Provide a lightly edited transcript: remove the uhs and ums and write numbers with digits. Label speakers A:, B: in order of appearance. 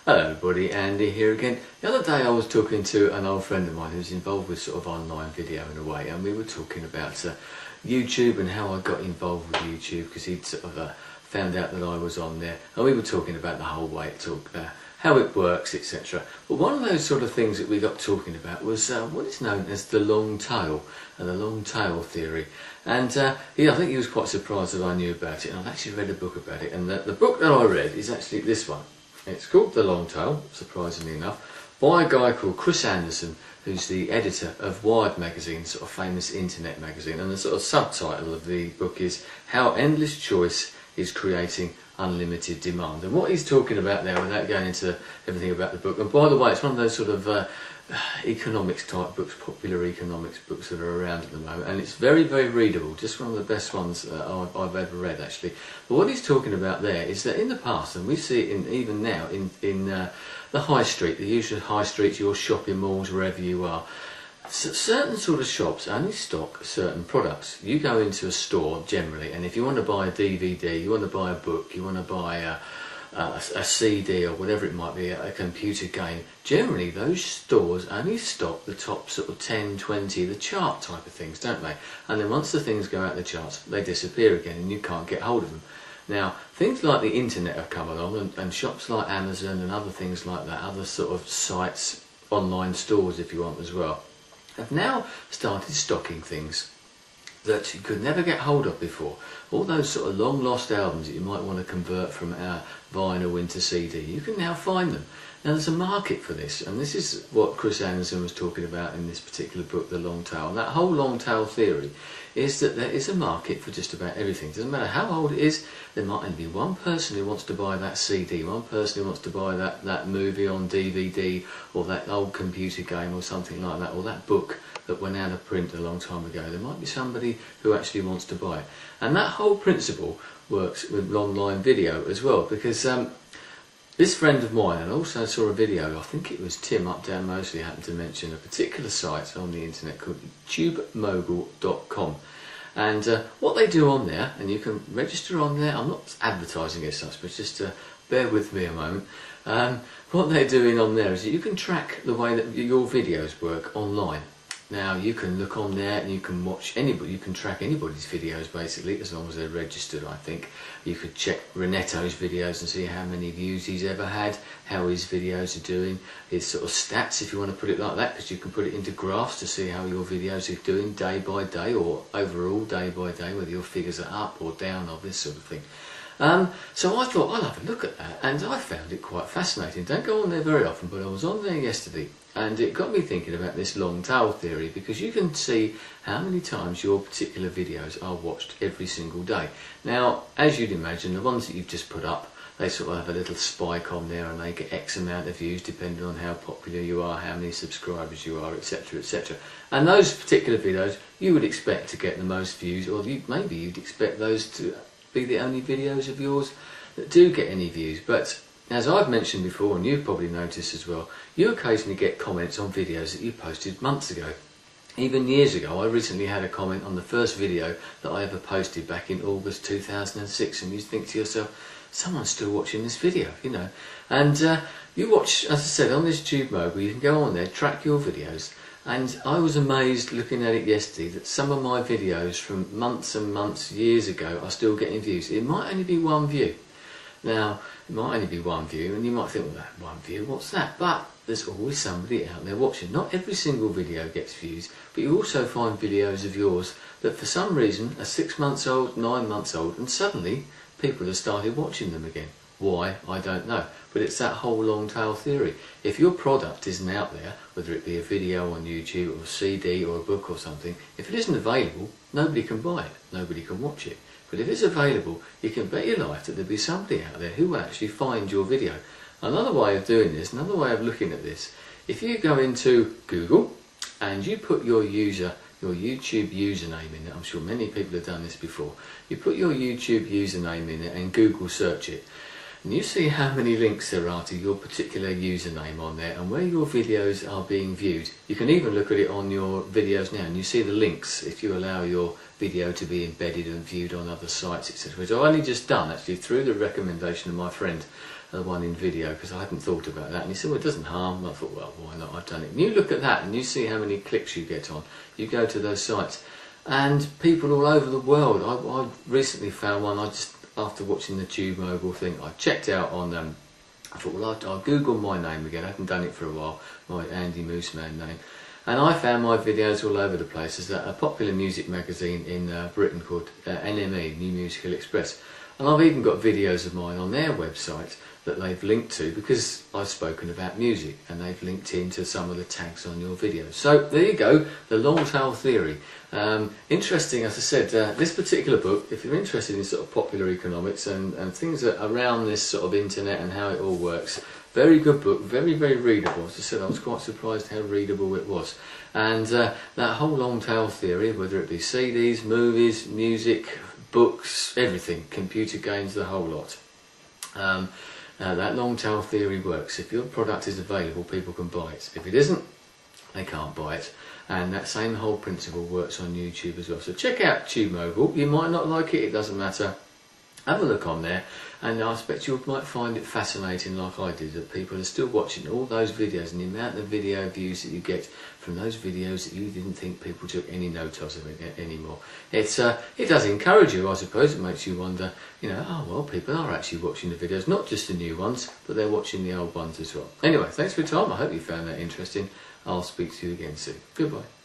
A: Hello everybody, Andy here again. The other day I was talking to an old friend of mine who's involved with sort of online video in a way, and we were talking about YouTube and how I got involved with YouTube because he'd sort of found out that I was on there, and we were talking about the whole way how it works, etc. But one of those sort of things that we got talking about was what is known as the long tail and the long tail theory. And I think he was quite surprised that I knew about it, and I've actually read a book about it, and the book that I read is actually this one. It's called The Long Tail, surprisingly enough, by a guy called Chris Anderson, who's the editor of Wired magazine, sort of famous internet magazine, and the sort of subtitle of the book is How Endless Choice is Creating Unlimited Demand. And what he's talking about there, without going into everything about the book, and by the way, it's one of those sort of economics type books, popular economics books that are around at the moment, and it's very, very readable, just one of the best ones I've ever read actually. But what he's talking about there is that in the past, and we see it even now in the high street, the usual high streets, your shopping malls, wherever you are, certain sort of shops only stock certain products. You go into a store generally, and if you want to buy a DVD, you want to buy a book, you want to buy a CD or whatever it might be, a computer game, generally those stores only stock the top sort of 10, 20, the chart type of things, don't they? And then once the things go out the charts, they disappear again and you can't get hold of them. Now, things like the internet have come along, and shops like Amazon and other things like that, other sort of sites, online stores if you want as well, have now started stocking things that you could never get hold of before. All those sort of long lost albums that you might want to convert from our vinyl into CD, you can now find them. Now there's a market for this, and this is what Chris Anderson was talking about in this particular book, The Long Tail. And that whole long tail theory is that there is a market for just about everything. It doesn't matter how old it is, there might only be one person who wants to buy that CD, one person who wants to buy that movie on DVD, or that old computer game or something like that, or that book that went out of print a long time ago. There might be somebody who actually wants to buy it. And that whole principle works with online video as well, because this friend of mine, and also saw a video, I think it was Tim up down Moseley happened to mention a particular site on the internet called tubemogul.com. And what they do on there, and you can register on there, I'm not advertising as such, but just bear with me a moment. What they're doing on there is that you can track the way that your videos work online. Now you can look on there and you can watch anybody, you can track anybody's videos basically, as long as they're registered, I think. You could check Reneto's videos and see how many views he's ever had, how his videos are doing, his sort of stats, if you want to put it like that, because you can put it into graphs to see how your videos are doing day by day, or overall day by day, whether your figures are up or down or this sort of thing. So I thought I'll have a look at that, and I found it quite fascinating. Don't go on there very often, but I was on there yesterday, and it got me thinking about this long tail theory, because you can see how many times your particular videos are watched every single day. Now, as you'd imagine, the ones that you've just put up, they sort of have a little spike on there and they get X amount of views depending on how popular you are, how many subscribers you are, etc, etc. And those particular videos you would expect to get the most views, or maybe you'd expect those to be the only videos of yours that do get any views. But as I've mentioned before, and you've probably noticed as well, you occasionally get comments on videos that you posted months ago, even years ago. I recently had a comment on the first video that I ever posted back in August 2006, and you think to yourself, someone's still watching this video, you know. And you watch, as I said, on this Tube Mogul, you can go on there, track your videos. And I was amazed looking at it yesterday that some of my videos from months and months, years ago, are still getting views. It might only be one view. Now, it might only be one view, and you might think, well, one view, what's that? But there's always somebody out there watching. Not every single video gets views, but you also find videos of yours that for some reason are 6 months old, 9 months old, and suddenly people have started watching them again. Why? I don't know. But it's that whole long tail theory. If your product isn't out there, whether it be a video on YouTube or a CD or a book or something, if it isn't available, nobody can buy it, nobody can watch it. But if it's available, you can bet your life that there'll be somebody out there who will actually find your video. Another way of doing this, another way of looking at this, if you go into Google and you put your YouTube username in it, I'm sure many people have done this before, you put your YouTube username in it and Google search it, and you see how many links there are to your particular username on there and where your videos are being viewed. You can even look at it on your videos now, and you see the links if you allow your video to be embedded and viewed on other sites, etc. Which I've only just done actually through the recommendation of my friend the one in video, because I hadn't thought about that. And he said, well, it doesn't harm. And I thought, well, why not? I've done it. And you look at that and you see how many clicks you get on. You go to those sites and people all over the world. I recently found one, after watching the Tube Mobile thing, I checked out on I thought, well, I'll Google my name again. I haven't done it for a while, my andymooseman name. And I found my videos all over the place. There's a popular music magazine in Britain called NME, New Musical Express. And I've even got videos of mine on their website that they've linked to, because I've spoken about music, and they've linked into some of the tags on your videos. So there you go, the long tail theory. Interesting, as I said, this particular book, if you're interested in sort of popular economics and things around this sort of internet and how it all works, very good book, very, very readable. As I said, I was quite surprised how readable it was. And that whole long tail theory, whether it be CDs, movies, music, books, everything, computer games, the whole lot. That long tail theory works. If your product is available, people can buy it. If it isn't, they can't buy it. And that same whole principle works on YouTube as well. So check out Tube Mobile. You might not like it, it doesn't matter. Have a look on there, and I expect you might find it fascinating, like I did, that people are still watching all those videos, and the amount of video views that you get from those videos that you didn't think people took any note of it anymore. It does encourage you, I suppose. It makes you wonder, oh well, people are actually watching the videos, not just the new ones, but they're watching the old ones as well. Anyway, thanks for your time. I hope you found that interesting. I'll speak to you again soon. Goodbye.